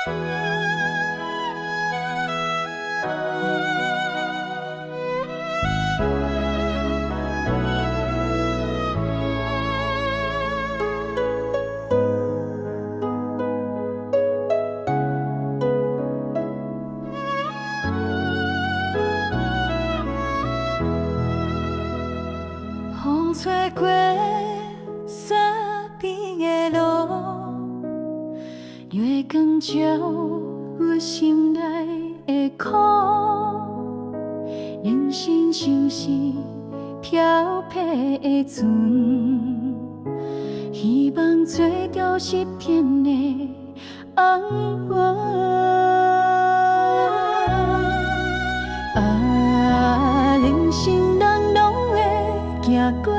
风吹过山边的路，月光照阮心内的苦。人生就是漂泊的船，希望做着一片的安稳。人生人拢会行过，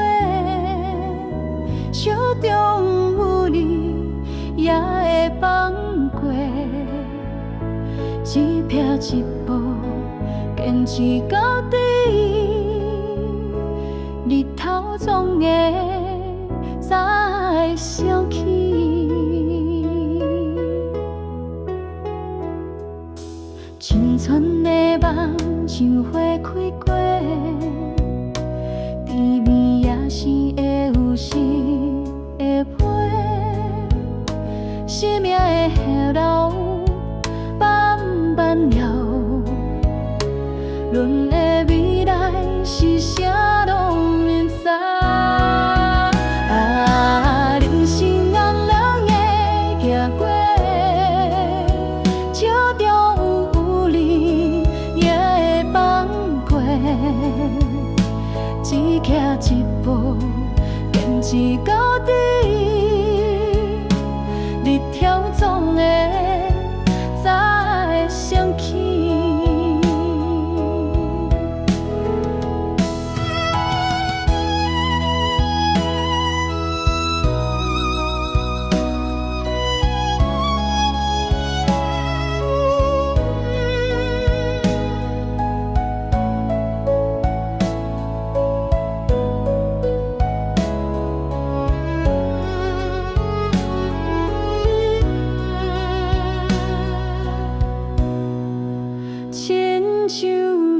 手中有你也会放过，一撇一步坚持到底，日头总会再升起。青春的梦像花开过，甜蜜也是会有时会飞，生命的河流慢慢流，阮的未来是啥拢免知。人生安人会行过，手中有你也会放过，一徛一步坚持到底，日头总会再升起。亲像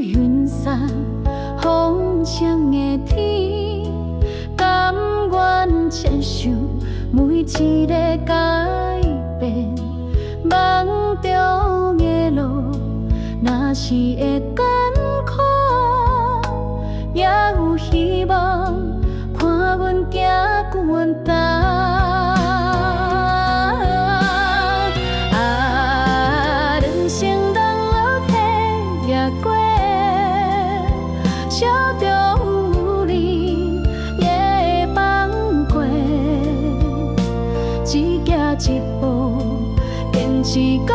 云散风清的天，甘愿接受每一个改变。梦中的路，若是会艰苦，也有希望，看阮行阮担。人生人落体行过，手中有你也会放过，一徛一步坚持到